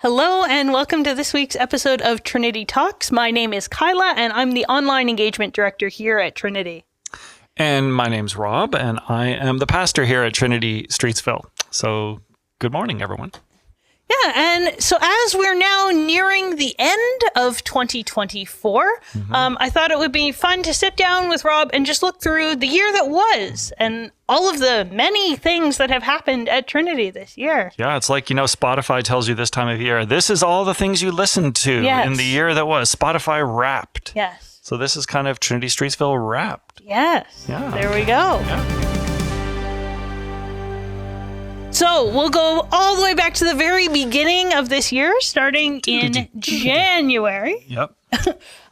Hello and welcome to this week's episode of Trinity Talks. My name is Kylah and I'm the Online Engagement Director here at Trinity. And my name's Rob and I am the pastor here at Trinity Streetsville. So good morning, everyone. Yeah, and so as we're now nearing the end of 2024, I thought it would be fun to sit down with Rob and just look through the year that was and all of the many things that have happened at Trinity this year. Yeah, it's like, Spotify tells you this time of year, this is all the things you listened to in the year that was. Spotify Wrapped. Yes. So this is kind of Trinity Streetsville Wrapped. Yes. Yeah. There we go. Yeah. So we'll go all the way back to the very beginning of this year, starting in January. Yep.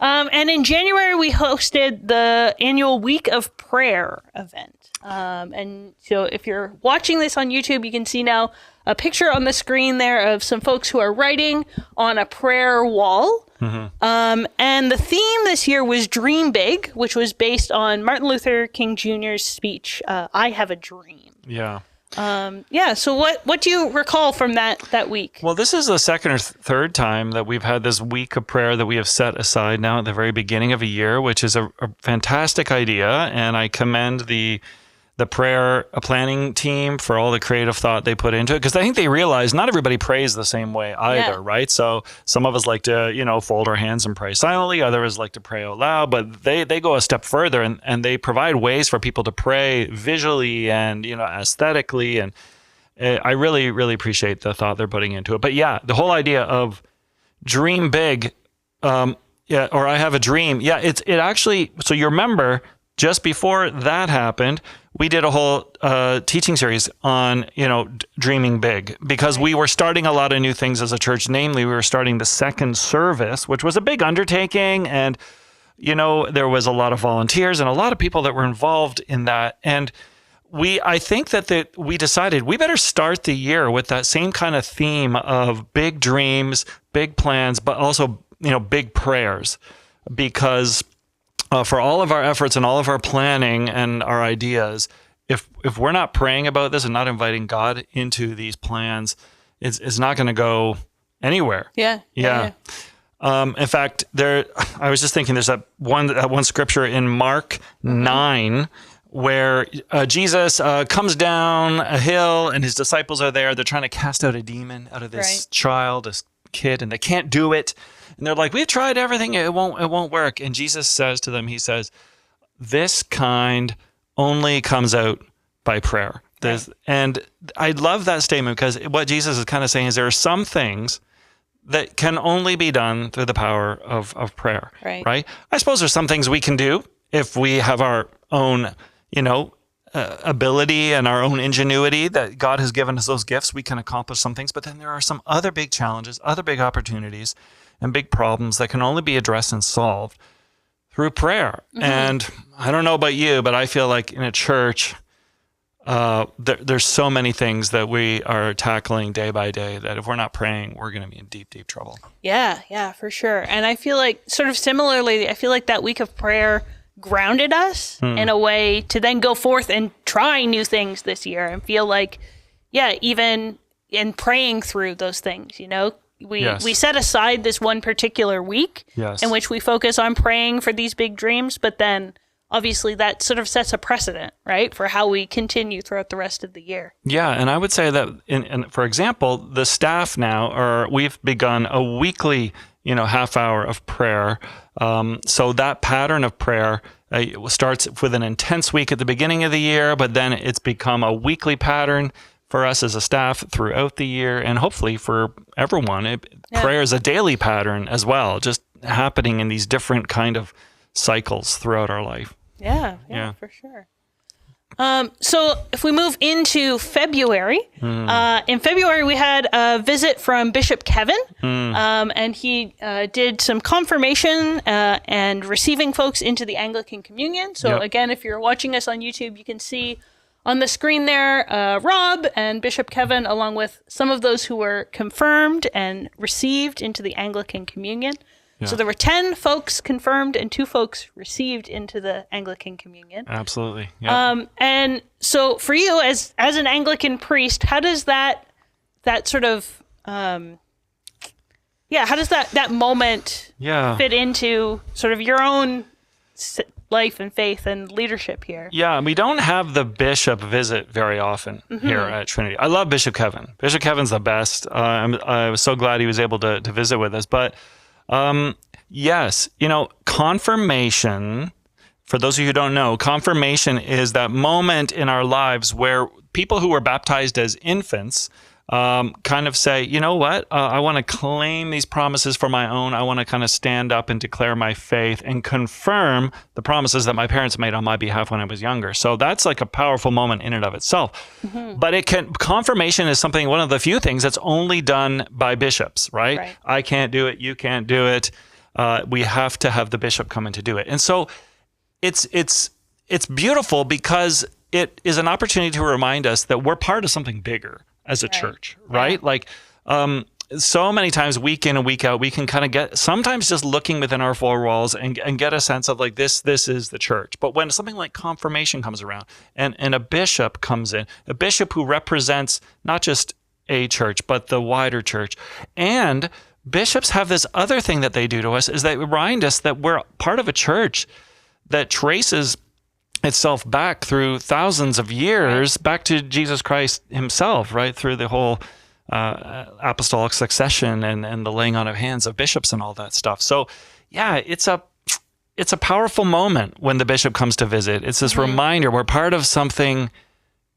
And in January, we hosted the annual Week of Prayer event. And so if you're watching this on YouTube, you can see now a picture on the screen there of some folks who are writing on a prayer wall. And the theme this year was Dream Big, which was based on Martin Luther King Jr.'s speech, I Have a Dream. Yeah. So what do you recall from that week? Well, this is the second or third time that we've had this week of prayer that we have set aside now at the very beginning of a year, which is a fantastic idea. And I commend the prayer planning team for all the creative thought they put into it, because I think they realize not everybody prays the same way either, right? So some of us like to, fold our hands and pray silently. Others like to pray out loud, but they go a step further and they provide ways for people to pray visually and, aesthetically. And I really, really appreciate the thought they're putting into it. But yeah, the whole idea of dream big, or I have a dream. Yeah, it actually, so you remember just before that happened, we did a whole teaching series on, dreaming big, because we were starting a lot of new things as a church. Namely, we were starting the second service, which was a big undertaking. And, there was a lot of volunteers and a lot of people that were involved in that. And I think that we decided we better start the year with that same kind of theme of big dreams, big plans, but also, big prayers, because for all of our efforts and all of our planning and our ideas, if we're not praying about this and not inviting God into these plans, it's not going to go anywhere. Yeah. In fact, I was just thinking there's that one scripture in Mark 9 where Jesus comes down a hill and his disciples are there. They're trying to cast out a demon out of this child, this kid, and they can't do it. And they're like, we've tried everything. It won't work. And Jesus says to them, he says, this kind only comes out by prayer. And I love that statement, because what Jesus is kind of saying is there are some things that can only be done through the power of prayer, right? I suppose there's some things we can do if we have our own, ability and our own ingenuity that God has given us those gifts. We can accomplish some things, but then there are some other big challenges, other big opportunities and big problems that can only be addressed and solved through prayer. And I don't know about you, but I feel like in a church, there's so many things that we are tackling day by day that if we're not praying, we're going to be in deep, deep trouble. Yeah, for sure. And I feel like sort of similarly, I feel like that week of prayer grounded us in a way to then go forth and try new things this year and feel like, even in praying through those things, we set aside this one particular week in which we focus on praying for these big dreams, but then obviously that sort of sets a precedent, right, for how we continue throughout the rest of the year. Yeah, and I would say that, for example, the staff now, we've begun a weekly, half hour of prayer. So that pattern of prayer starts with an intense week at the beginning of the year, but then it's become a weekly pattern for us as a staff throughout the year, and hopefully for everyone. Prayer is a daily pattern as well, just happening in these different kind of cycles throughout our life. Yeah, for sure. So if we move into February, in February we had a visit from Bishop Kevin, and he did some confirmation and receiving folks into the Anglican communion. So again, if you're watching us on YouTube, you can see on the screen there, Rob and Bishop Kevin, along with some of those who were confirmed and received into the Anglican communion. So there were 10 folks confirmed and 2 folks received into the Anglican communion. Absolutely. And so for you as an Anglican priest, how does that sort of how does that moment fit into sort of your own life and faith and leadership here? Yeah, we don't have the bishop visit very often here at Trinity. I love Bishop Kevin. Bishop Kevin's the best. I was so glad he was able to visit with us. But yes, confirmation, for those of you who don't know, confirmation is that moment in our lives where people who were baptized as infants kind of say, you know what, I want to claim these promises for my own. I want to kind of stand up and declare my faith and confirm the promises that my parents made on my behalf when I was younger. So that's like a powerful moment in and of itself. But confirmation is one of the few things that's only done by bishops, right? I can't do it. You can't do it. We have to have the bishop come in to do it. And so it's beautiful because it is an opportunity to remind us that we're part of something bigger as a church, right? Like, so many times, week in and week out, we can kind of get, sometimes just looking within our four walls and get a sense of like, this is the church. But when something like confirmation comes around and a bishop comes in, a bishop who represents not just a church, but the wider church, and bishops have this other thing that they do to us is they remind us that we're part of a church that traces itself back through thousands of years, back to Jesus Christ himself, right? Through the whole apostolic succession and the laying on of hands of bishops and all that stuff. So yeah, it's a powerful moment when the bishop comes to visit. It's this reminder we're part of something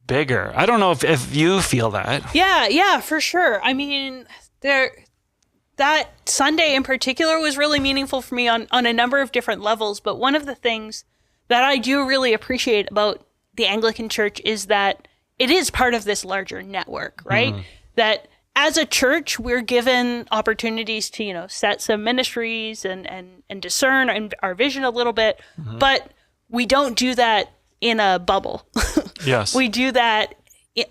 bigger. I don't know if you feel that. Yeah, for sure. I mean, that Sunday in particular was really meaningful for me on a number of different levels. But one of the things that I do really appreciate about the Anglican Church is that it is part of this larger network, right? That as a church, we're given opportunities to, set some ministries and discern our vision a little bit, but we don't do that in a bubble. Yes. We do that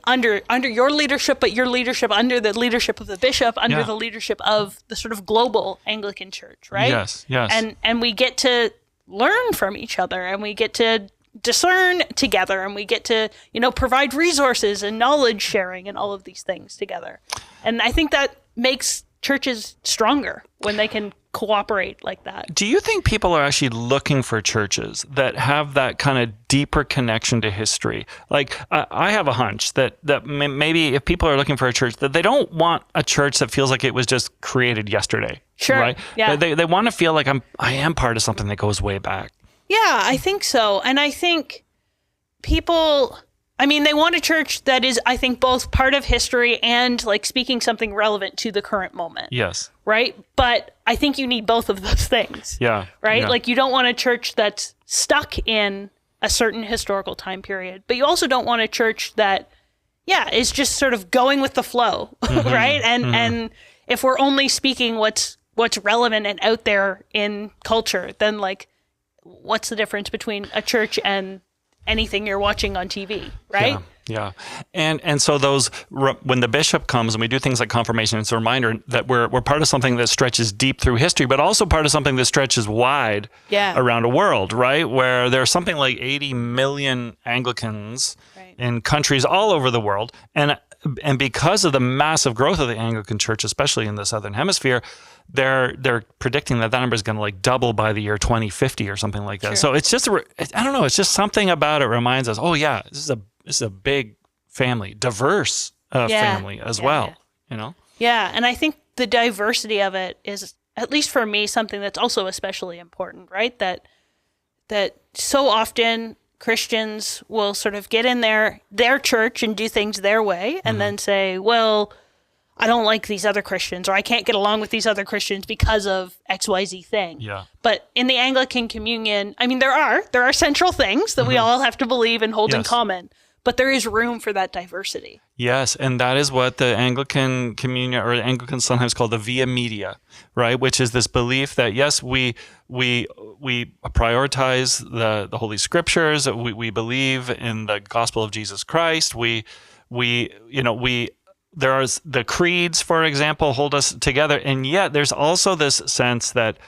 under your leadership, but your leadership under the leadership of the bishop, under the leadership of the sort of global Anglican Church, right? Yes. And we get to learn from each other, and we get to discern together, and we get to, provide resources and knowledge sharing and all of these things together. And I think that makes churches stronger when they can cooperate like that. Do you think people are actually looking for churches that have that kind of deeper connection to history? Like, I have a hunch that maybe if people are looking for a church, that they don't want a church that feels like it was just created yesterday. Sure. Right? Yeah. They want to feel like I am part of something that goes way back. Yeah, I think so. And I think people, they want a church that is, I think, both part of history and like speaking something relevant to the current moment. Yes. Right? But I think you need both of those things. Yeah. Right? Yeah. Like, you don't want a church that's stuck in a certain historical time period, but you also don't want a church that, is just sort of going with the flow, right? And if we're only speaking what's relevant and out there in culture, then like, what's the difference between a church and anything you're watching on TV, right? Yeah. And so when the bishop comes and we do things like confirmation, it's a reminder that we're part of something that stretches deep through history, but also part of something that stretches wide around the world, right? Where there's something like 80 million Anglicans in countries all over the world. And because of the massive growth of the Anglican Church, especially in the Southern Hemisphere, they're predicting that number is going to like double by the year 2050 or something like that. Sure. So it's just I don't know. It's just something about it reminds us. Oh yeah, this is a big family, diverse family as well. Yeah, and I think the diversity of it is, at least for me, something that's also especially important. Right? That so often Christians will sort of get in their church and do things their way, and then say, well, I don't like these other Christians, or I can't get along with these other Christians because of XYZ thing. Yeah. But in the Anglican communion, there are central things that we all have to believe and hold in common, but there is room for that diversity. Yes, and that is what the Anglican communion, or Anglicans sometimes call the via media, right? Which is this belief that yes, we prioritize the Holy Scriptures. We believe in the gospel of Jesus Christ. There are the creeds, for example, hold us together. And yet there's also this sense that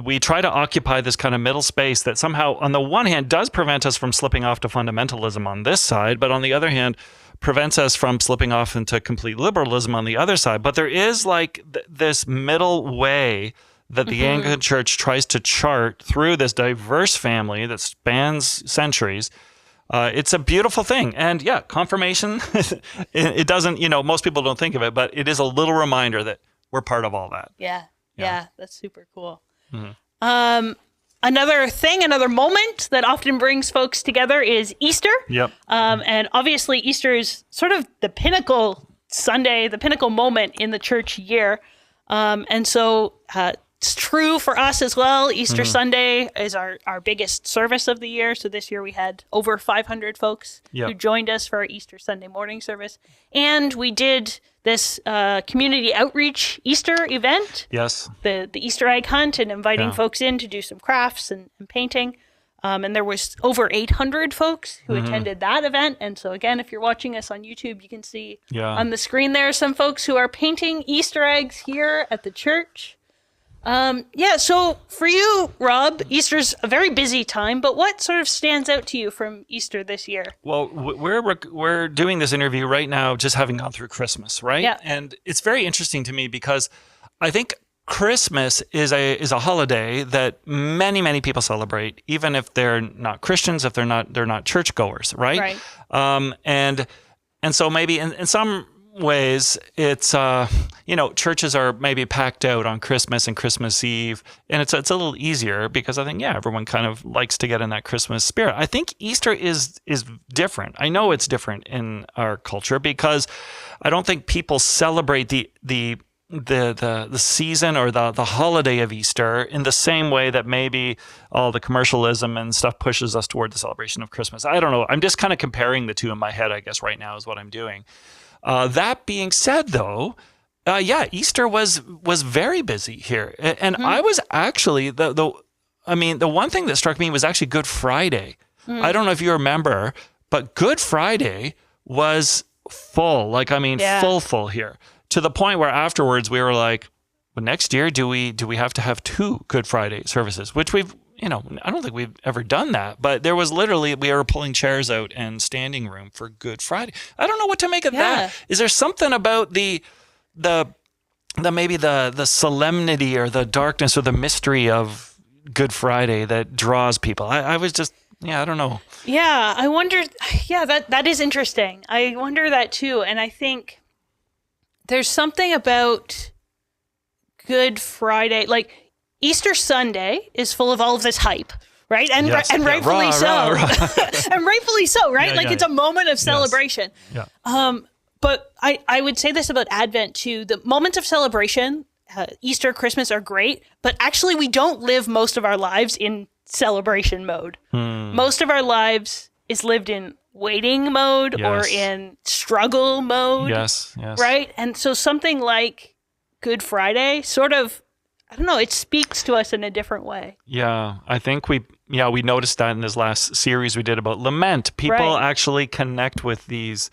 we try to occupy this kind of middle space that somehow, on the one hand, does prevent us from slipping off to fundamentalism on this side, but on the other hand, prevents us from slipping off into complete liberalism on the other side. But there is like this middle way that the Anglican Church tries to chart through this diverse family that spans centuries. It's a beautiful thing. And yeah, confirmation, it doesn't, most people don't think of it, but it is a little reminder that we're part of all that. Yeah, that's super cool. Another moment that often brings folks together is Easter. Yep. And obviously Easter is sort of the pinnacle Sunday, the pinnacle moment in the church year. And so it's true for us as well. Easter Sunday is our biggest service of the year. So this year we had over 500 folks who joined us for our Easter Sunday morning service. And we did this community outreach Easter event. Yes. The Easter egg hunt and inviting folks in to do some crafts and painting. And there was over 800 folks who attended that event. And so again, if you're watching us on YouTube, you can see on the screen there some folks who are painting Easter eggs here at the church. So for you, Rob, Easter's a very busy time, but what sort of stands out to you from Easter this year? Well, we're doing this interview right now, just having gone through Christmas, right? Yeah. And it's very interesting to me because I think Christmas is a holiday that many people celebrate, even if they're not Christians, if they're not churchgoers, right? And so maybe in some ways it's churches are maybe packed out on Christmas and Christmas Eve, and it's a little easier because I think everyone kind of likes to get in that Christmas spirit. I think Easter is different. I know it's different in our culture because I don't think people celebrate the season or the holiday of Easter in the same way that maybe all the commercialism and stuff pushes us toward the celebration of Christmas. I don't know. I'm just kind of comparing the two in my head, I guess, right now is what I'm doing. That being said, though, Easter was very busy here, and I was actually the one thing that struck me was actually Good Friday. I don't know if you remember, but Good Friday was full, full here, to the point where afterwards we were like, well, next year do we have to have 2 Good Friday services, which I don't think we've ever done that, but there was literally, we were pulling chairs out and standing room for Good Friday. I don't know what to make of that. Is there something about the maybe the solemnity or the darkness or the mystery of Good Friday that draws people? I was just, I don't know. Yeah, I wonder. Yeah, that is interesting. I wonder that too. And I think there's something about Good Friday, like Easter Sunday is full of all of this hype, right? And rightfully so. And rightfully so, right? It's a moment of celebration. Yes. Yeah. But I would say this about Advent too. The moments of celebration, Easter, Christmas are great, but actually we don't live most of our lives in celebration mode. Most of our lives is lived in waiting mode or in struggle mode. Yes. Right? And so something like Good Friday sort of, I don't know, it speaks to us in a different way. Yeah, I think we noticed that in this last series we did about lament. People actually connect with these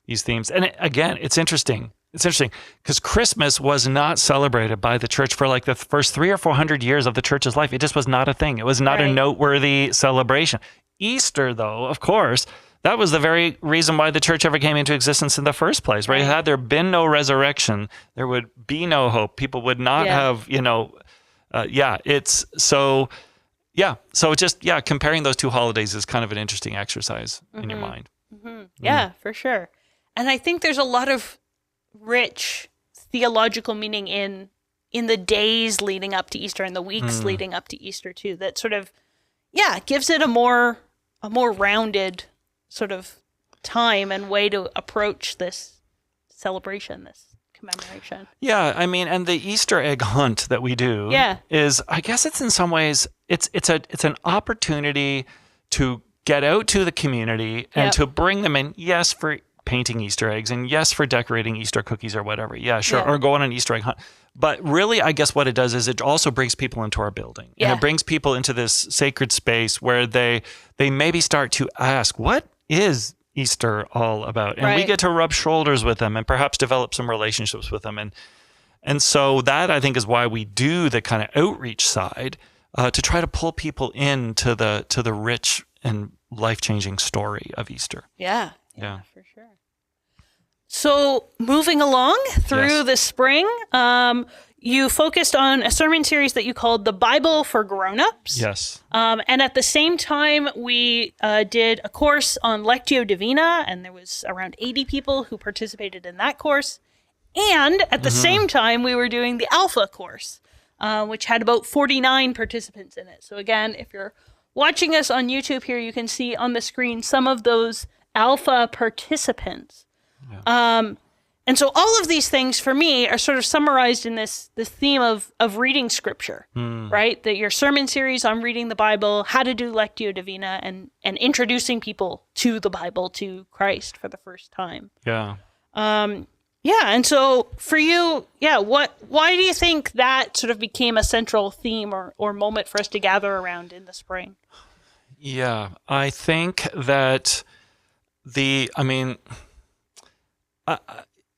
themes. And again, it's interesting. It's interesting because Christmas was not celebrated by the church for like the first 300 or 400 years of the church's life. It just was not a thing. It was not a noteworthy celebration. Easter, though, of course, that was the very reason why the church ever came into existence in the first place, right? Had there been no resurrection, there would be no hope. People would not have, it's so, So just, comparing those two holidays is kind of an interesting exercise in your mind. Yeah, for sure. And I think there's a lot of rich theological meaning in the days leading up to Easter and the weeks leading up to Easter too, that sort of, gives it a more rounded sort of time and way to approach this celebration, this commemoration. Yeah, I mean, and the Easter egg hunt that we do is, I guess it's in some ways, it's an opportunity to get out to the community and to bring them in, yes, for painting Easter eggs and yes, for decorating Easter cookies or whatever. Yeah, sure. Or go on an Easter egg hunt. But really, I guess what it does is it also brings people into our building. And it brings people into this sacred space where they maybe start to ask, what is Easter all about? And we get to rub shoulders with them and perhaps develop some relationships with them. And so that, I think, is why we do the kind of outreach side to try to pull people into the rich and life-changing story of Easter. Yeah, for sure. So moving along through Yes. the spring, you focused on a sermon series that you called The Bible for Grown-Ups. Yes. And at the same time, we did a course on Lectio Divina, and there was around 80 people who participated in that course. And at the same time, we were doing the Alpha course, which had about 49 participants in it. So again, if you're watching us on YouTube here, you can see on the screen some of those Alpha participants. And so all of these things for me are sort of summarized in this theme of reading scripture, right? That your sermon series on reading the Bible, how to do Lectio Divina, and introducing people to the Bible, to Christ for the first time. Yeah. And so for you, why do you think that sort of became a central theme or moment for us to gather around in the spring? Yeah, I think that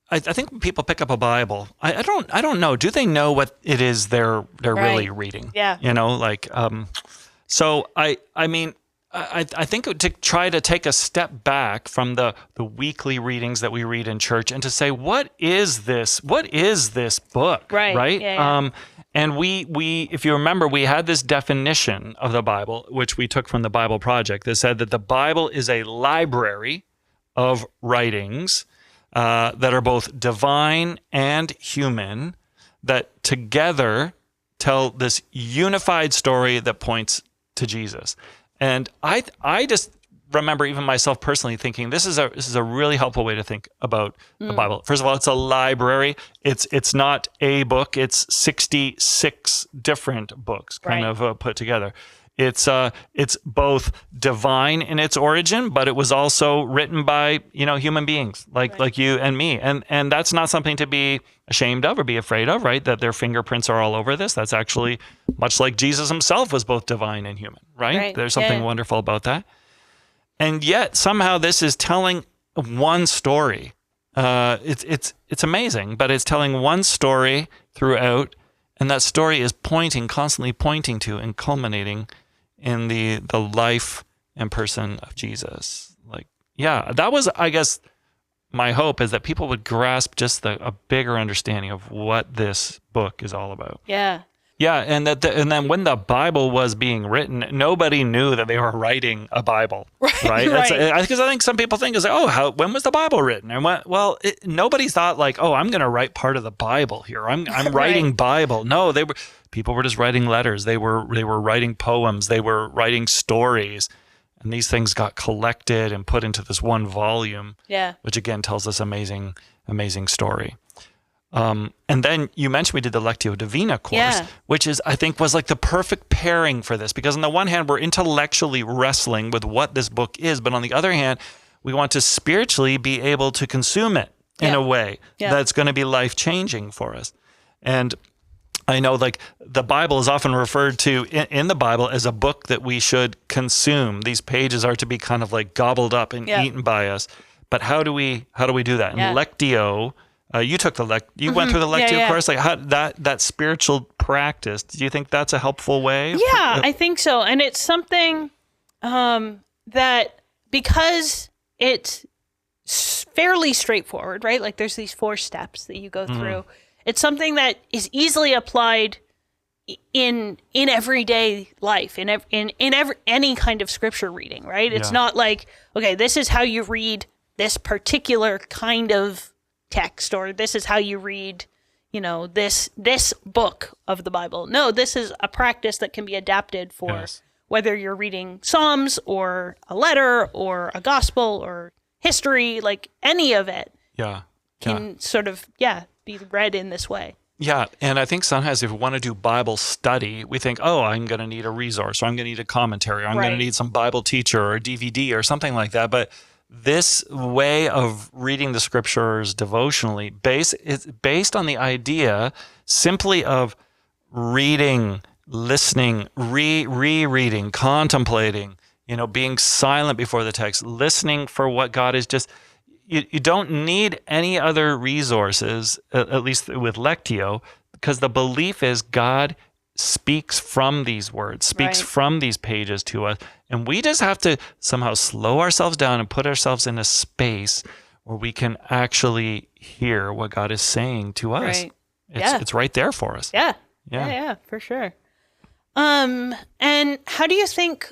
I think when people pick up a Bible, I don't know. Do they know what it is they're really reading? Yeah. So I think to try to take a step back from the weekly readings that we read in church and to say, what is this book? Right. Yeah. And we if you remember, we had this definition of the Bible, which we took from the Bible Project, that said that the Bible is a library of writings that are both divine and human, that together tell this unified story that points to Jesus. And I just remember even myself personally thinking this is a really helpful way to think about the Bible. First of all, it's a library. It's not a book. It's 66 different books kind of put together. It's both divine in its origin, but it was also written by human beings like you and me, and that's not something to be ashamed of or be afraid of, right? That their fingerprints are all over this. That's actually much like Jesus himself was both divine and human, right? There's something wonderful about that, and yet somehow this is telling one story. It's amazing, but it's telling one story throughout, and that story is constantly pointing to and culminating in the life and person of Jesus. That was, I guess, my hope, is that people would grasp just a bigger understanding of what this book is all about. Yeah. Yeah, and then when the Bible was being written, nobody knew that they were writing a Bible, right? Because I think some people think, when was the Bible written? And nobody thought I'm going to write part of the Bible here. I'm writing Bible. No, people were just writing letters. They were writing poems. They were writing stories, and these things got collected and put into this one volume. Yeah, which again tells this amazing story. And then you mentioned we did the Lectio Divina course, which I think was the perfect pairing for this, because on the one hand, we're intellectually wrestling with what this book is, but on the other hand, we want to spiritually be able to consume it in a way that's going to be life-changing for us. And I know the Bible is often referred to in the Bible as a book that we should consume. These pages are to be kind of gobbled up and eaten by us. But how do we do that? And Lectio, you took you went through the Lectio course, how that spiritual practice. Do you think that's a helpful way? Yeah, I think so. And it's something that, because it's fairly straightforward, right? There's these 4 steps that you go through. It's something that is easily applied in everyday life, in any kind of scripture reading, right? It's not okay, this is how you read this particular kind of text, or this is how you read, this book of the Bible. No, this is a practice that can be adapted for whether you're reading Psalms or a letter or a gospel or history, any of it can sort of, be read in this way. Yeah, and I think sometimes if we want to do Bible study, we think, I'm going to need a resource, or I'm going to need a commentary, or I'm going to need some Bible teacher or a DVD or something like that. But this way of reading the scriptures devotionally is based on the idea simply of reading, listening, rereading, contemplating, being silent before the text, listening for what God is just. You don't need any other resources, at least with Lectio, because the belief is God speaks from these words, speaks from these pages to us. And we just have to somehow slow ourselves down and put ourselves in a space where we can actually hear what God is saying to us. Right. It's right there for us. Yeah, for sure. And how do you think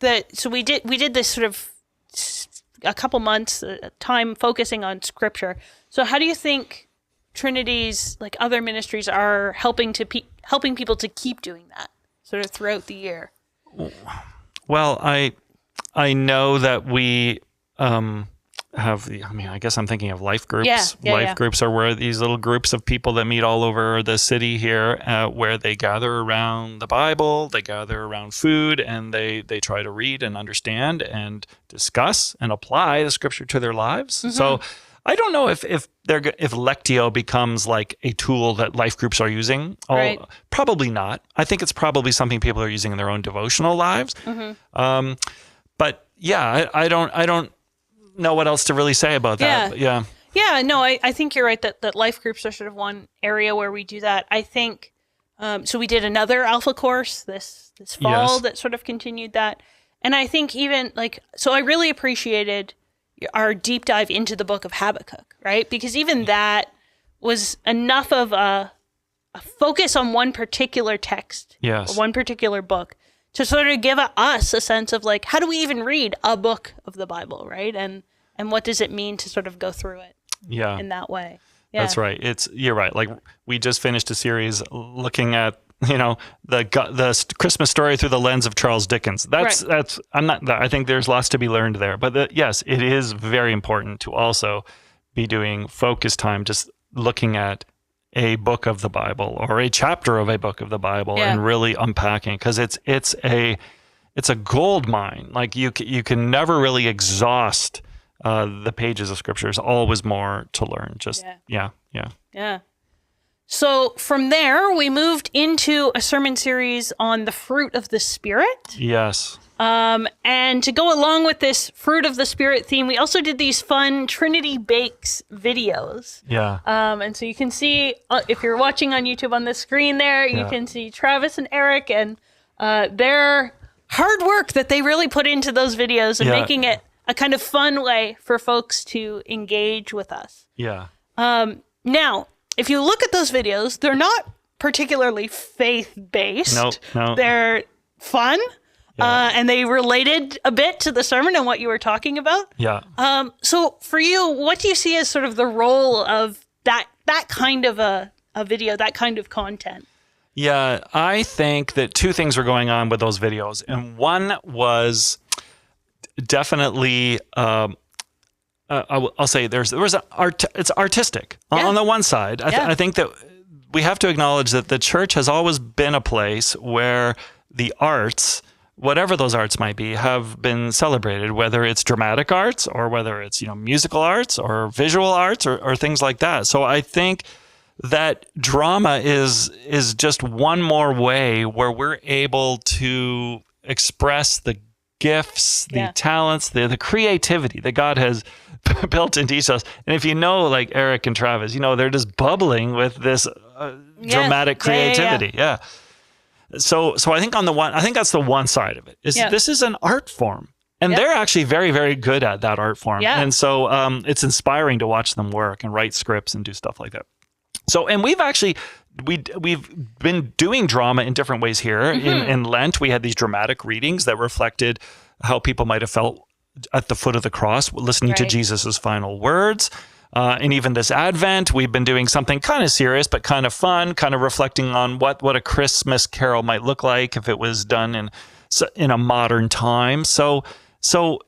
that, so we did this sort of a couple months time focusing on scripture. So how do you think Trinity's like other ministries are helping people to keep doing that sort of throughout the year? Well, I know that we I guess I'm thinking of life groups. Life groups are where these little groups of people that meet all over the city here, where they gather around the Bible, they gather around food, and they try to read and understand and discuss and apply the scripture to their lives. Mm-hmm. So I don't know if Lectio becomes like a tool that life groups are using. Right. Probably not. I think it's probably something people are using in their own devotional lives. Mm-hmm. But yeah, I don't know what else to really say about that. Yeah. No, I think you're right that life groups are sort of one area where we do that. I think, so we did another Alpha course this fall that sort of continued that. And I think even so I really appreciated our deep dive into the book of Habakkuk, right? Because even that was enough of a focus on one particular text, or one particular book, to sort of give us a sense of like, how do we even read a book of the Bible, right? And what does it mean to sort of go through it in that way? Yeah. That's right. You're right. Like we just finished a series looking at, the Christmas story through the lens of Charles Dickens. I think there's lots to be learned there. But yes, it is very important to also be doing focus time, just looking at a book of the Bible or a chapter of a book of the Bible and really unpacking, because it's a gold mine. Like you can never really exhaust the pages of scripture. There's always more to learn. Yeah. So from there, we moved into a sermon series on the fruit of the Spirit. Yes. And to go along with this fruit of the Spirit theme, we also did these fun Trinity Bakes videos. Yeah. And so you can see, if you're watching on YouTube on the screen there, you can see Travis and Eric and their hard work that they really put into those videos and making it a kind of fun way for folks to engage with us. Yeah. Now, if you look at those videos, they're not particularly faith-based. No. They're fun. And they related a bit to the sermon and what you were talking about. Yeah. So for you, what do you see as sort of the role of that kind of a video, that kind of content? Yeah, I think that two things were going on with those videos. And one was definitely, I'll say it's artistic. Yeah. On the one side, I think that we have to acknowledge that the church has always been a place where the arts, whatever those arts might be, have been celebrated, whether it's dramatic arts or whether it's, musical arts or visual arts or things like that. So I think that drama is just one more way where we're able to express the gifts, the talents, the creativity that God has built into each of us. And if like Eric and Travis, they're just bubbling with this dramatic creativity. Yeah. So I think I think that's the one side of it. This is an art form, and they're actually very, very good at that art form. Yeah. And so it's inspiring to watch them work and write scripts and do stuff like that. So, and we've been doing drama in different ways here. Mm-hmm. In Lent, we had these dramatic readings that reflected how people might have felt at the foot of the cross, listening to Jesus's final words. And even this Advent, we've been doing something kind of serious, but kind of fun, kind of reflecting on what a Christmas carol might look like if it was done in a modern time. So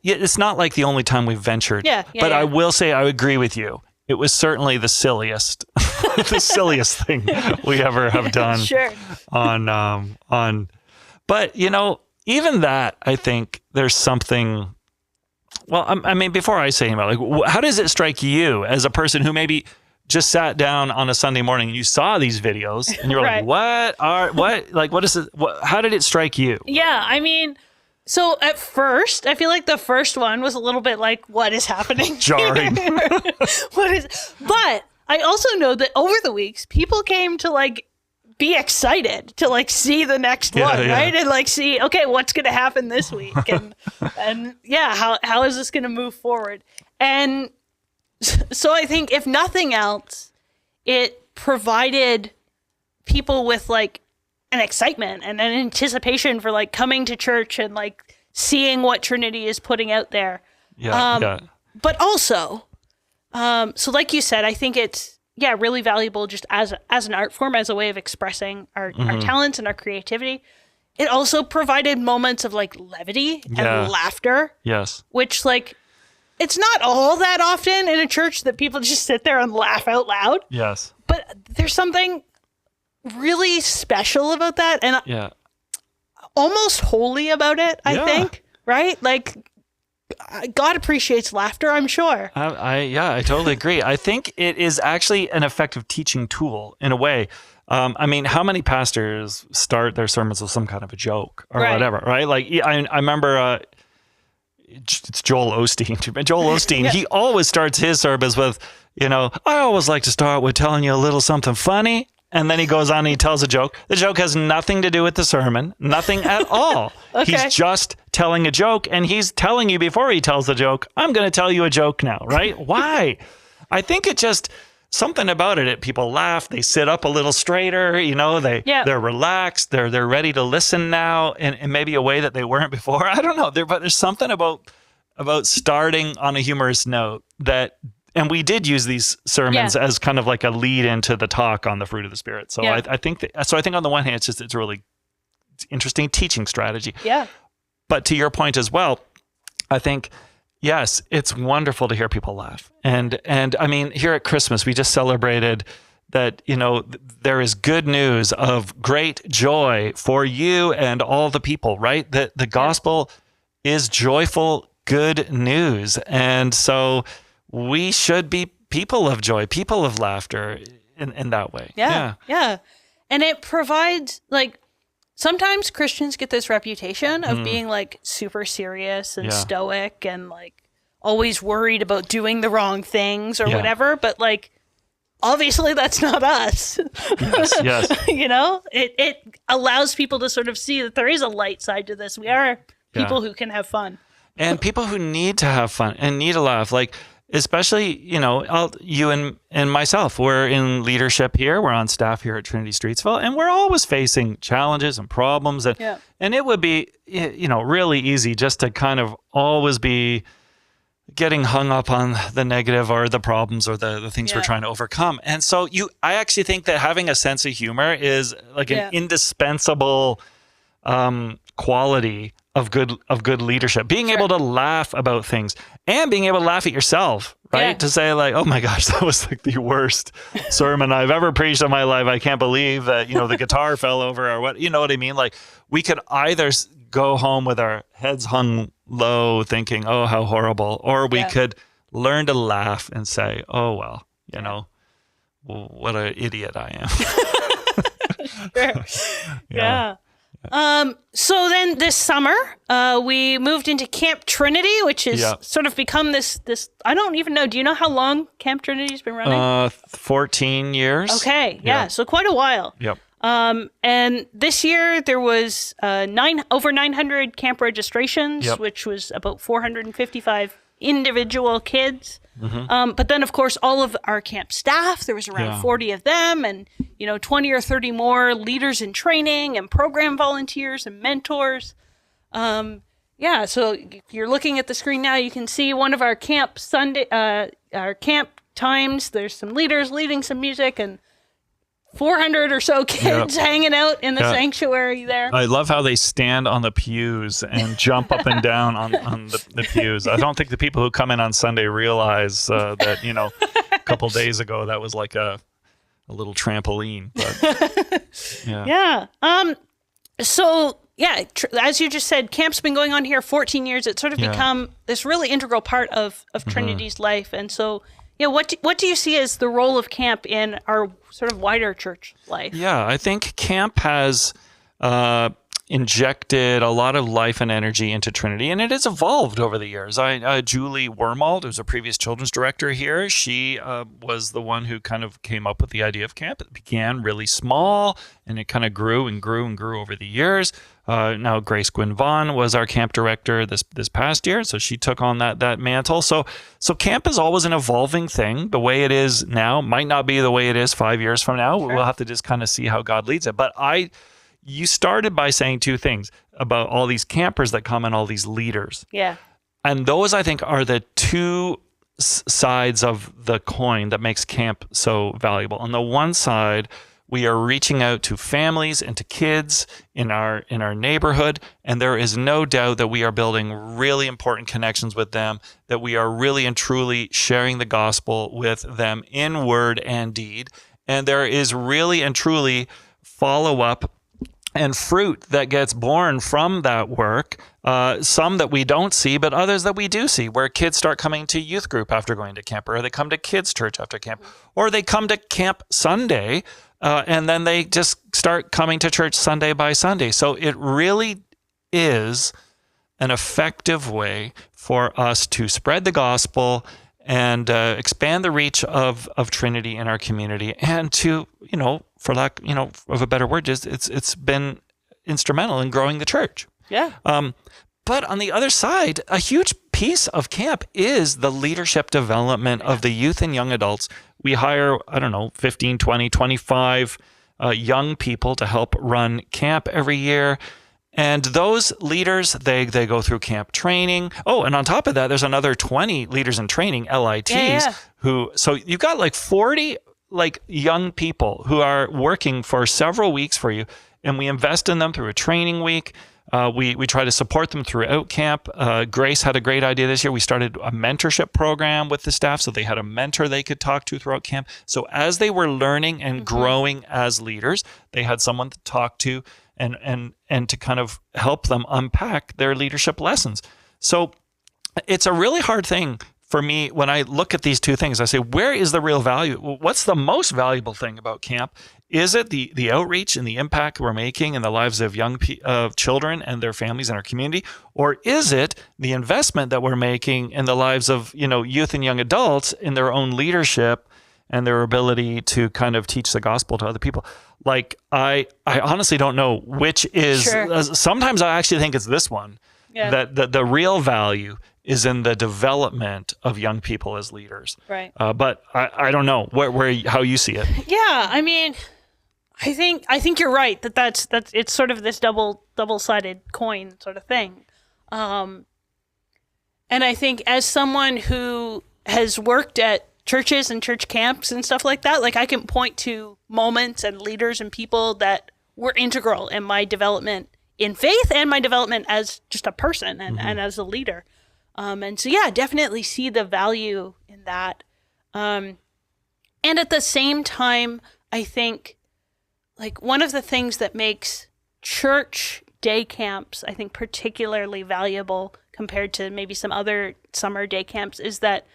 it's not like the only time we've ventured. But I will say, I agree with you. It was certainly the silliest thing we ever have done. Sure. But even that, I think there's something. Well, I mean, before I say about how does it strike you as a person who maybe just sat down on a Sunday morning and you saw these videos and you were like, what is it? How did it strike you? Yeah, I mean, so at first, I feel like the first one was a little bit like, what is happening? Jarring. But I also know that over the weeks, people came to be excited to see the next one, right? And see, okay, what's going to happen this week? And how is this going to move forward? And So I think if nothing else, it provided people with like an excitement and an anticipation for like coming to church and like seeing what Trinity is putting out there. Yeah. But also, so like you said, I think it's really valuable just as an art form, as a way of expressing our talents and our creativity. It also provided moments of like levity and laughter. Yes. Which like, it's not all that often in a church that people just sit there and laugh out loud. Yes. But there's something really special about that and almost holy about it, I think, right? Like God appreciates laughter, I'm sure. I totally agree. I think it is actually an effective teaching tool in a way. I mean, how many pastors start their sermons with some kind of a joke or whatever, right? Like I remember it's Joel Osteen. Joel Osteen, he always starts his sermons with, I always like to start with telling you a little something funny. And then he goes on and he tells a joke. The joke has nothing to do with the sermon, nothing at all. Okay. He's just telling a joke, and he's telling you before he tells the joke, I'm going to tell you a joke now, right? Why? I think it just, something about it, people laugh, they sit up a little straighter, they're relaxed, they're ready to listen now in maybe a way that they weren't before. I don't know, but there's something about starting on a humorous note that, and we did use these sermons as kind of like a lead into the talk on the fruit of the Spirit. So I think on the one hand, it's a really interesting teaching strategy. Yeah. But to your point as well, I think, yes, it's wonderful to hear people laugh. And I mean, here at Christmas, we just celebrated that, there is good news of great joy for you and all the people, right? That the gospel is joyful, good news. And so we should be people of joy, people of laughter in that way. Yeah. And it provides, like, sometimes Christians get this reputation of being like super serious and stoic and like always worried about doing the wrong things or whatever. But like, obviously that's not us. Yes. It allows people to sort of see that there is a light side to this. We are people who can have fun. And people who need to have fun and need to laugh. Like, especially, you and myself, we're in leadership here. We're on staff here at Trinity Streetsville, and we're always facing challenges and problems. And it would be, really easy just to kind of always be getting hung up on the negative or the problems or the things we're trying to overcome. And so I actually think that having a sense of humor is like an indispensable quality of good leadership, being able to laugh about things and being able to laugh at yourself, right? To say like, oh my gosh, that was like the worst sermon I've ever preached in my life. I can't believe that, the guitar fell over or what, you know what I mean? Like we could either go home with our heads hung low thinking, oh, how horrible, or we could learn to laugh and say, oh, well, what an idiot I am. Yeah. So then this summer, we moved into Camp Trinity, which has sort of become this, I don't even know. Do you know how long Camp Trinity's been running? 14 years. Okay. Yeah. So quite a while. Yep. And this year there was, over 900 camp registrations, which was about 455 individual kids. But then, of course, all of our camp staff, there was around 40 of them and, 20 or 30 more leaders in training and program volunteers and mentors. So if you're looking at the screen now, you can see one of our camp our camp times. There's some leaders leading some music and 400 or so kids hanging out in the sanctuary there. I love how they stand on the pews and jump up and down on the pews. I don't think the people who come in on Sunday realize that, a couple days ago that was like a little trampoline. But, as you just said, camp's been going on here 14 years. It's sort of become this really integral part of Trinity's life. And so, what do you see as the role of camp in our sort of wider church life? Yeah, I think camp has injected a lot of life and energy into Trinity, and it has evolved over the years. Julie Wormald, who's a previous children's director here, she was the one who kind of came up with the idea of camp. It began really small, and it kind of grew and grew and grew over the years. Now Grace Gwynn Vaughn was our camp director this past year, so she took on that mantle. So camp is always an evolving thing. The way it is now might not be the way it is 5 years from now. Sure. We'll have to just kind of see how God leads it. But you started by saying two things about all these campers that come and all these leaders. Yeah. And those, I think, are the two sides of the coin that makes camp so valuable. On the one side, we are reaching out to families and to kids in our neighborhood, and there is no doubt that we are building really important connections with them, that we are really and truly sharing the gospel with them in word and deed. And there is really and truly follow-up and fruit that gets born from that work, some that we don't see, but others that we do see, where kids start coming to youth group after going to camp, or they come to kids' church after camp, or they come to camp Sunday, and then they just start coming to church Sunday by Sunday. So it really is an effective way for us to spread the gospel and expand the reach of Trinity in our community, and to, for lack, of a better word, it's been instrumental in growing the church. Yeah. But on the other side, a huge piece of camp is the leadership development of the youth and young adults. We hire, 15, 20, 25 young people to help run camp every year. And those leaders, they go through camp training. Oh, and on top of that, there's another 20 leaders in training, LITs, so you've got like 40 young people who are working for several weeks for you. And we invest in them through a training week. We try to support them throughout camp. Grace had a great idea this year. We started a mentorship program with the staff, so they had a mentor they could talk to throughout camp. So as they were learning and growing as leaders, they had someone to talk to and to kind of help them unpack their leadership lessons. So it's a really hard thing for me when I look at these two things. I say, where is the real value? What's the most valuable thing about camp? Is it the outreach and the impact we're making in the lives of young children and their families in our community? Or is it the investment that we're making in the lives of youth and young adults in their own leadership and their ability to kind of teach the gospel to other people? I honestly don't know which is. Sure. Sometimes I actually think it's this one. Yeah. That the real value is in the development of young people as leaders. Right. But I don't know how you see it. Yeah, I mean, I think you're right that's it's sort of this double-sided coin sort of thing. And I think as someone who has worked at churches and church camps and stuff like that, I can point to moments and leaders and people that were integral in my development in faith and my development as just a person and as a leader. And so, yeah, definitely see the value in that. And at the same time, I think one of the things that makes church day camps, I think, particularly valuable compared to maybe some other summer day camps is that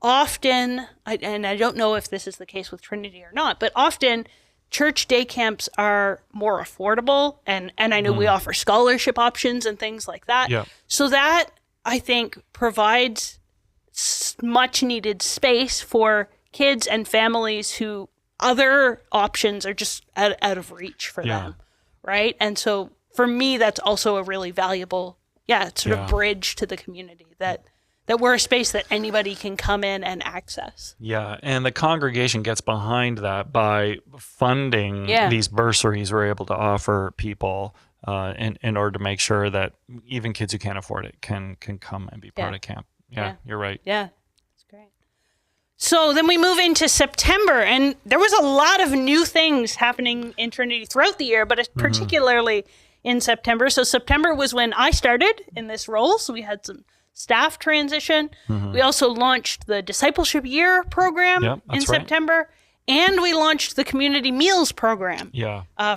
often, and I don't know if this is the case with Trinity or not, but often church day camps are more affordable. And I know we offer scholarship options and things like that. Yeah. So that, I think, provides much needed space for kids and families who other options are just out of reach for them. Right. And so for me, that's also a really valuable, sort of bridge to the community that we're a space that anybody can come in and access. Yeah, and the congregation gets behind that by funding these bursaries we're able to offer people in order to make sure that even kids who can't afford it can come and be part of camp. Yeah, you're right. Yeah, that's great. So then we move into September, and there was a lot of new things happening in Trinity throughout the year, but particularly in September. So September was when I started in this role, so we had some staff transition. We also launched the discipleship year program in September, and we launched the community meals program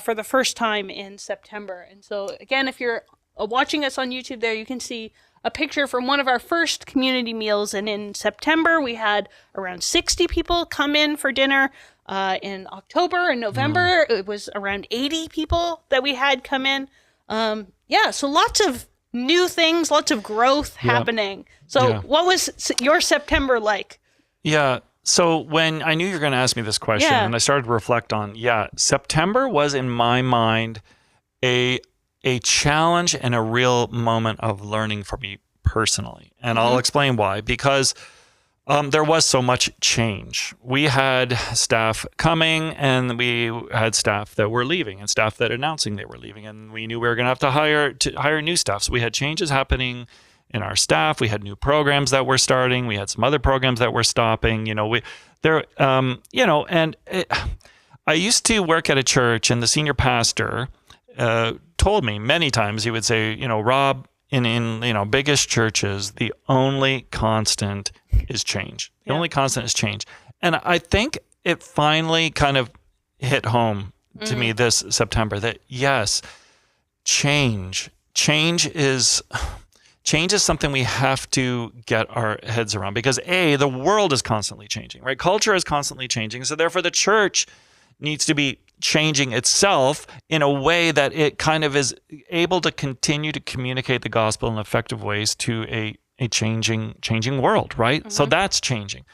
for the first time in September. And so again, if you're watching us on YouTube there, you can see a picture from one of our first community meals. And in September, we had around 60 people come in for dinner. In October and November, it was around 80 people that we had come in. So lots of new things, lots of growth happening. So what was your September like? Yeah. So when I knew you were going to ask me this question and I started to reflect on, September was in my mind a challenge and a real moment of learning for me personally. And I'll explain why. Because there was so much change. We had staff coming and we had staff that were leaving and staff that announcing they were leaving. And we knew we were going to have to hire new staff. So we had changes happening in our staff. We had new programs that were starting. We had some other programs that were stopping. I used to work at a church, and the senior pastor told me many times, he would say, Rob, in biggest churches, the only constant is change. The only constant is change. And I think it finally kind of hit home to me this September that yes, change is something we have to get our heads around, because the world is constantly changing, right? Culture is constantly changing. So therefore the church needs to be changing itself in a way that it kind of is able to continue to communicate the gospel in effective ways to a changing world, right? So that's changing.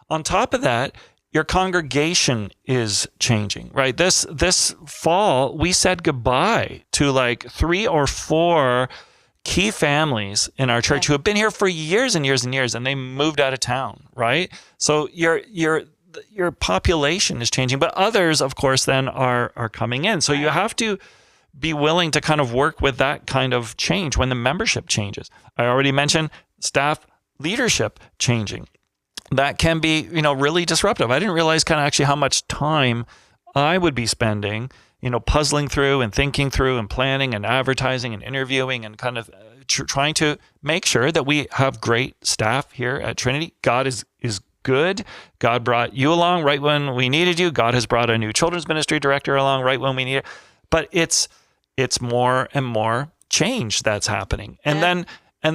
On top of that, your congregation is changing, right? This fall, we said goodbye to like 3 or 4 key families in our church who have been here for years and years and years, and they moved out of town, right? So your population is changing, but others, of course, then are coming in. So you have to be willing to kind of work with that kind of change when the membership changes. I already mentioned staff leadership changing. That can be, really disruptive. I didn't realize kind of actually how much time I would be spending, puzzling through and thinking through and planning and advertising and interviewing and kind of trying to make sure that we have great staff here at Trinity. God is good. God brought you along right when we needed you. God has brought a new children's ministry director along right when we need it. But it's more and more change that's happening. And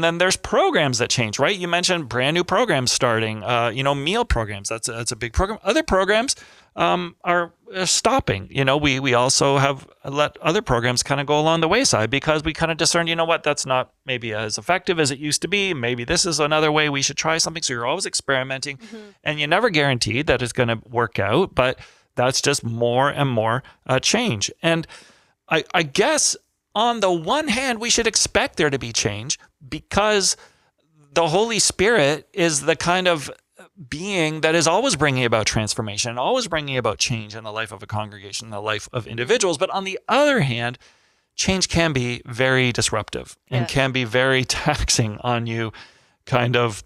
then there's programs that change, right? You mentioned brand new programs starting, meal programs. That's a big program. Other programs are stopping. We also have let other programs kind of go along the wayside because we kind of discerned, that's not maybe as effective as it used to be. Maybe this is another way we should try something. So you're always experimenting and you never guarantee that it's going to work out, but that's just more and more change. And I guess on the one hand, we should expect there to be change because the Holy Spirit is the kind of being that is always bringing about transformation, always bringing about change in the life of a congregation, in the life of individuals. But on the other hand, change can be very disruptive and can be very taxing on you kind of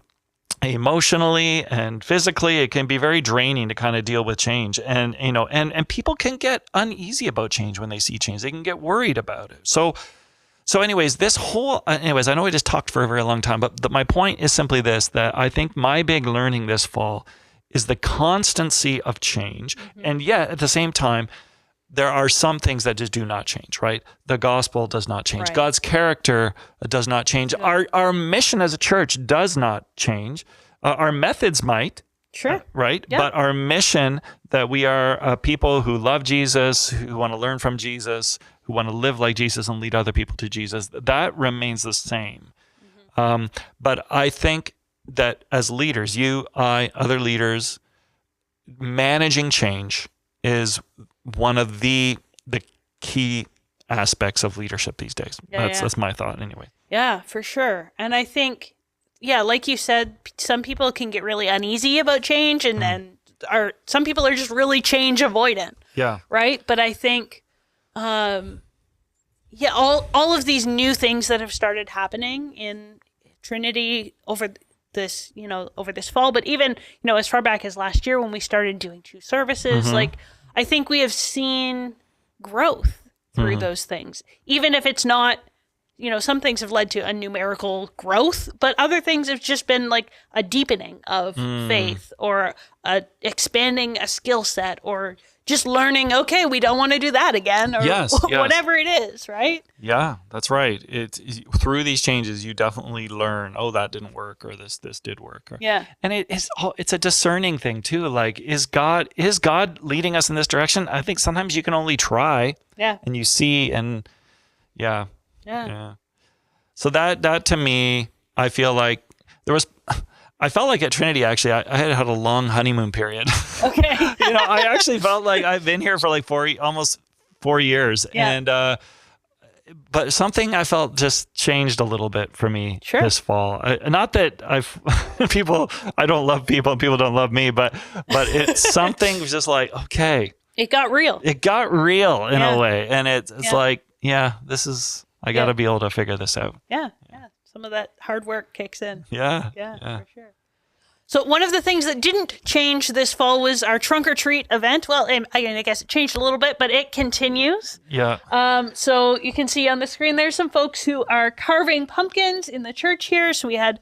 emotionally and physically. It can be very draining to kind of deal with change. And, and people can get uneasy about change when they see change. They can get worried about it. So anyways, I know I just talked for a very long time, but my point is simply this, that I think my big learning this fall is the constancy of change. And yet at the same time, there are some things that just do not change, right? The gospel does not change. Right. God's character does not change. Yeah. Our mission as a church does not change. Our methods might. Sure. Right? Yeah. But our mission, that we are people who love Jesus, who want to learn from Jesus, who want to live like Jesus and lead other people to Jesus, that remains the same. But I think that as leaders, you, I, other leaders, managing change is one of the key aspects of leadership these days. That's my thought anyway. Yeah, for sure. And I think, like you said, some people can get really uneasy about change, and then some people are just really change avoidant. Yeah. Right? But I think, all of these new things that have started happening in Trinity over this fall, but even, as far back as last year when we started doing 2 services, I think we have seen growth through those things, even if it's not, some things have led to a numerical growth, but other things have just been like a deepening of faith, or expanding a skill set, or just learning, okay, we don't want to do that again, or whatever it is, right? Yeah, that's right. Through these changes, you definitely learn, that didn't work, or this did work. And it's a discerning thing too. Like, is God leading us in this direction? I think sometimes you can only try, and you see, and Yeah. So that to me, I feel like I felt like at Trinity, actually, I had a long honeymoon period. Okay. I actually felt like I've been here for like almost 4 years. Yeah. And, but something I felt just changed a little bit for me this fall. Not that I don't love people and people don't love me, but it's something was just like, okay. It got real. It got real in a way. And it's like, I got to be able to figure this out. Yeah. Some of that hard work kicks in. Yeah. For sure. So one of the things that didn't change this fall was our trunk or treat event. Well, I guess it changed a little bit, but it continues. Yeah. So you can see on the screen, there's some folks who are carving pumpkins in the church here. So we had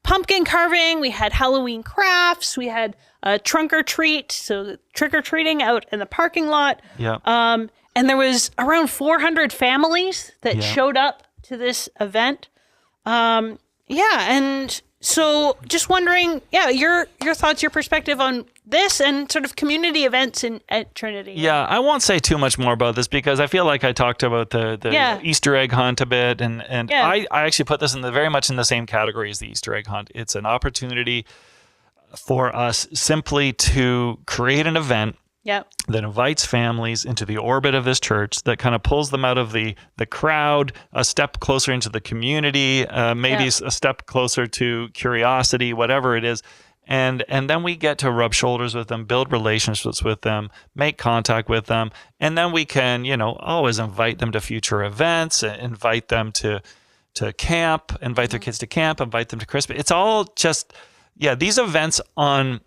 pumpkin carving, we had Halloween crafts, we had trunk or treat, so trick or treating out in the parking lot. Yeah. And there was around 400 families that showed up to this event. And so just wondering, your thoughts, your perspective on this and sort of community events at Trinity. Yeah, I won't say too much more about this because I feel like I talked about the Easter egg hunt a bit, and I actually put this very much in the same category as the Easter egg hunt. It's an opportunity for us simply to create an event that invites families into the orbit of this church, that kind of pulls them out of the crowd, a step closer into the community, maybe a step closer to curiosity, whatever it is. And then we get to rub shoulders with them, build relationships with them, make contact with them. And then we can, always invite them to future events, invite them to camp, invite their kids to camp, invite them to Christmas. It's all just, these events on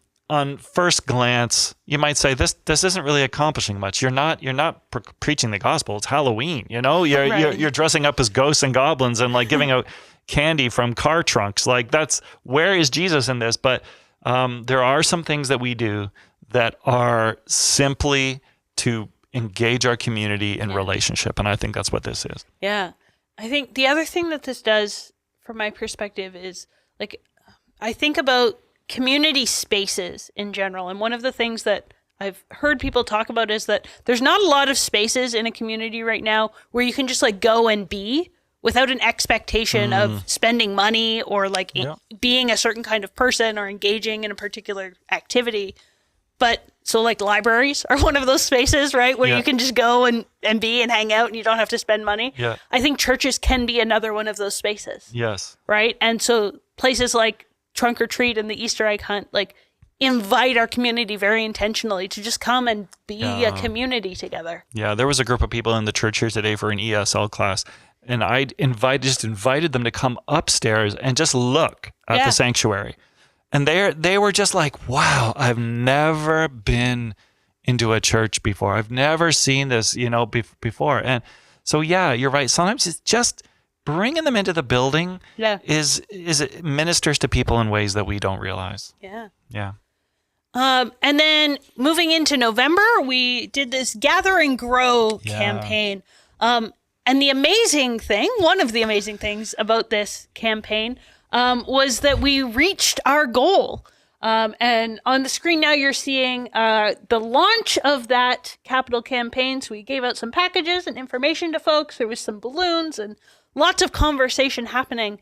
first glance, you might say this isn't really accomplishing much. You're not preaching the gospel. It's Halloween, You're dressing up as ghosts and goblins and like giving out candy from car trunks. Like where is Jesus in this? But there are some things that we do that are simply to engage our community in relationship, and I think that's what this is. Yeah, I think the other thing that this does, from my perspective, is like I think about community spaces in general. And one of the things that I've heard people talk about is that there's not a lot of spaces in a community right now where you can just like go and be without an expectation of spending money or like being a certain kind of person or engaging in a particular activity. But so like libraries are one of those spaces, right? Where you can just go and be and hang out and you don't have to spend money. Yeah. I think churches can be another one of those spaces. Yes. Right. And so places like trunk or treat and the Easter egg hunt, like invite our community very intentionally to just come and be a community together. Yeah, there was a group of people in the church here today for an ESL class, and I invited them to come upstairs and just look at the sanctuary. And they were just like, wow, I've never been into a church before. I've never seen this, before. And so, you're right. Sometimes it's just bringing them into the building is it ministers to people in ways that we don't realize. Yeah. And then moving into November, we did this Gather and Grow campaign. And the amazing thing, one of the amazing things about this campaign was that we reached our goal. And on the screen now, you're seeing the launch of that capital campaign. So we gave out some packages and information to folks. There was some balloons and lots of conversation happening.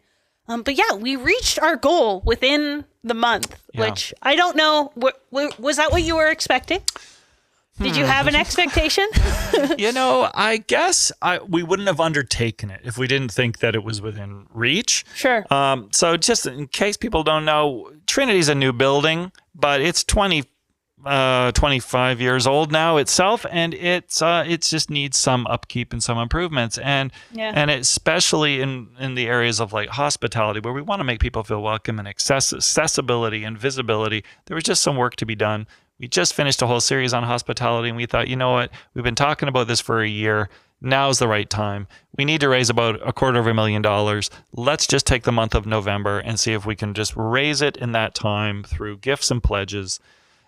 But we reached our goal within the month, which I don't know. Was that what you were expecting? Did you have an expectation? I guess we wouldn't have undertaken it if we didn't think that it was within reach. Sure. So just in case people don't know, Trinity's a new building, but it's 25 years old now itself, and it just needs some upkeep and some improvements, and especially in the areas of like hospitality, where we want to make people feel welcome, and accessibility and visibility. There was just some work to be done. We just finished a whole series on hospitality, and we thought, you know what, we've been talking about this for a year. Now's the right time. We need to raise about $250,000. Let's just take the month of November and see if we can just raise it in that time through gifts and pledges.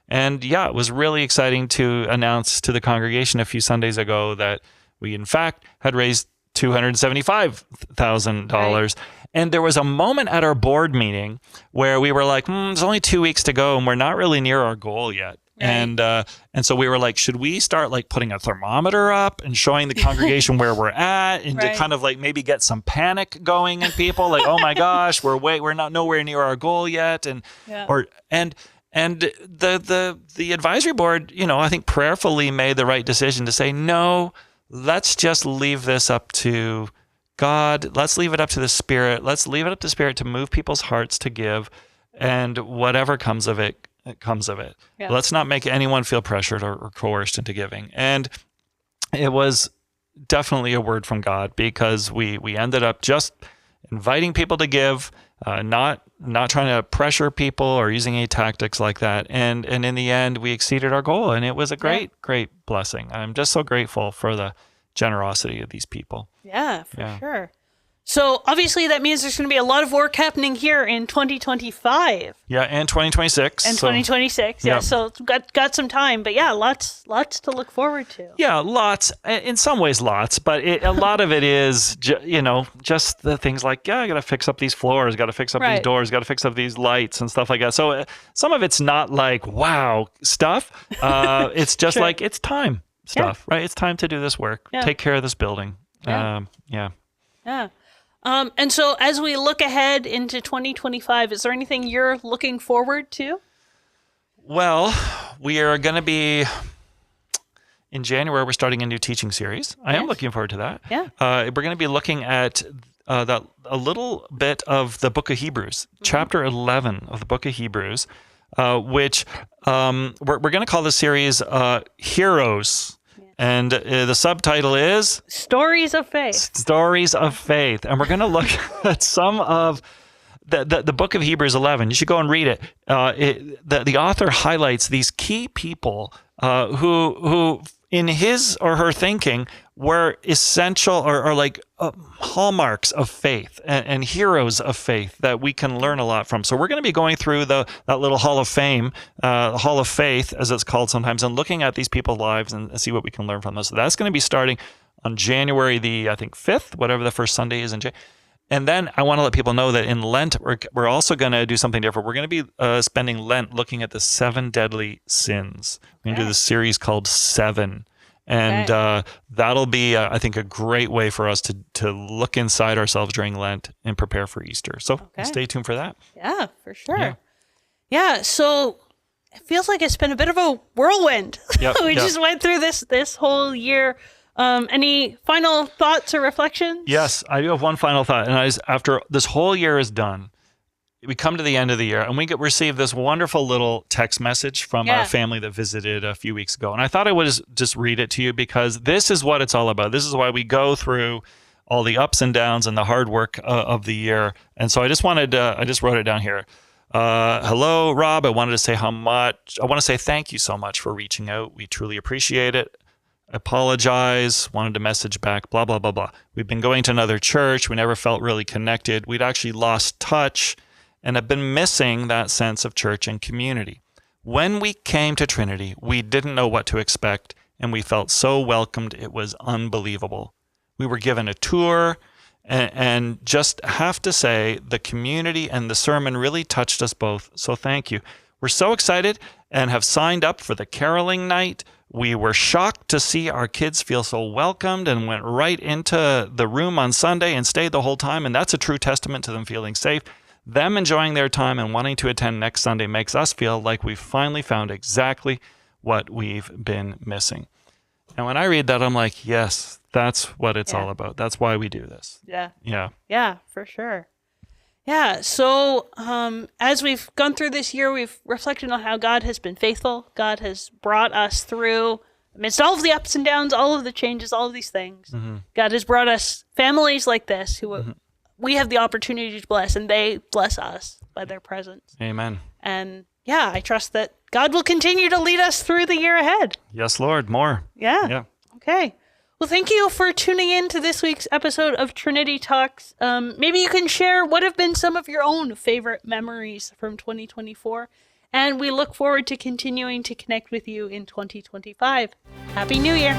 And it was really exciting to announce to the congregation a few Sundays ago that we, in fact, had raised $275,000. Right. And there was a moment at our board meeting where we were like, there's only 2 weeks to go and we're not really near our goal yet. And so we were like, should we start like putting a thermometer up and showing the congregation where we're at, and to kind of like maybe get some panic going in people, like, oh my gosh, we're not nowhere near our goal yet, and the advisory board, I think prayerfully made the right decision to say, no, let's just leave this up to God. Let's leave it up to the Spirit. Let's leave it up to the Spirit to move people's hearts to give, and whatever comes of it, comes of it. Yeah. Let's not make anyone feel pressured or coerced into giving. And it was definitely a word from God, because we ended up just inviting people to give, not trying to pressure people or using any tactics like that. And in the end, we exceeded our goal, and it was a great blessing. I'm just so grateful for the generosity of these people. Yeah, for sure. So obviously that means there's going to be a lot of work happening here in 2025. Yeah, and 2026. And 2026. Yeah, so got some time, but lots to look forward to. Yeah, lots. In some ways, lots, but a lot of it is, just the things like, I got to fix up these floors, got to fix up these doors, got to fix up these lights and stuff like that. So some of it's not like wow stuff. It's just like it's time stuff, right? It's time to do this work, take care of this building. Yeah. And so as we look ahead into 2025, is there anything you're looking forward to? Well, we are going to be, in January, we're starting a new teaching series. I am looking forward to that. Yeah. We're going to be looking at a little bit of the book of Hebrews, chapter 11 of the book of Hebrews, which we're going to call the series Heroes. And the subtitle is Stories of Faith. Stories of Faith. And we're going to look at some of the book of Hebrews 11. You should go and read it. The author highlights these key people who in his or her thinking were essential or like hallmarks of faith and heroes of faith that we can learn a lot from. So we're going to be going through that little Hall of Fame, Hall of Faith, as it's called sometimes, and looking at these people's lives and see what we can learn from them. So that's going to be starting on January the, 5th, whatever the first Sunday is in January. And then I want to let people know that in Lent, we're also going to do something different. We're going to be spending Lent looking at the 7 deadly sins. We're going to do this series called 7. And that'll be, I think, a great way for us to look inside ourselves during Lent and prepare for Easter. So stay tuned for that. Yeah, for sure. Yeah, so it feels like it's been a bit of a whirlwind. We just went through this whole year. Any final thoughts or reflections? Yes, I do have one final thought. And after this whole year is done, we come to the end of the year and we receive this wonderful little text message from a family that visited a few weeks ago. And I thought I would just read it to you, because this is what it's all about. This is why we go through all the ups and downs and the hard work of the year. And so I just wrote it down here. Hello, Rob. I want to say thank you so much for reaching out. We truly appreciate it. Apologize, wanted to message back, blah, blah, blah, blah. We've been going to another church. We never felt really connected. We'd actually lost touch and have been missing that sense of church and community. When we came to Trinity, we didn't know what to expect, and we felt so welcomed. It was unbelievable. We were given a tour, and just have to say, the community and the sermon really touched us both, so thank you. We're so excited and have signed up for the caroling night. We were shocked to see our kids feel so welcomed and went right into the room on Sunday and stayed the whole time, and that's a true testament to them feeling safe. Them enjoying their time and wanting to attend next Sunday makes us feel like we've finally found exactly what we've been missing. And when I read that, I'm like, yes, that's what it's all about. That's why we do this. Yeah, for sure. Yeah, so as we've gone through this year, we've reflected on how God has been faithful. God has brought us through, amidst all of the ups and downs, all of the changes, all of these things. Mm-hmm. God has brought us families like this who we have the opportunity to bless, and they bless us by their presence. Amen. And I trust that God will continue to lead us through the year ahead. Yes, Lord, more. Yeah. Okay. Well, thank you for tuning in to this week's episode of Trinity Talks. Maybe you can share what have been some of your own favorite memories from 2024. And we look forward to continuing to connect with you in 2025. Happy New Year.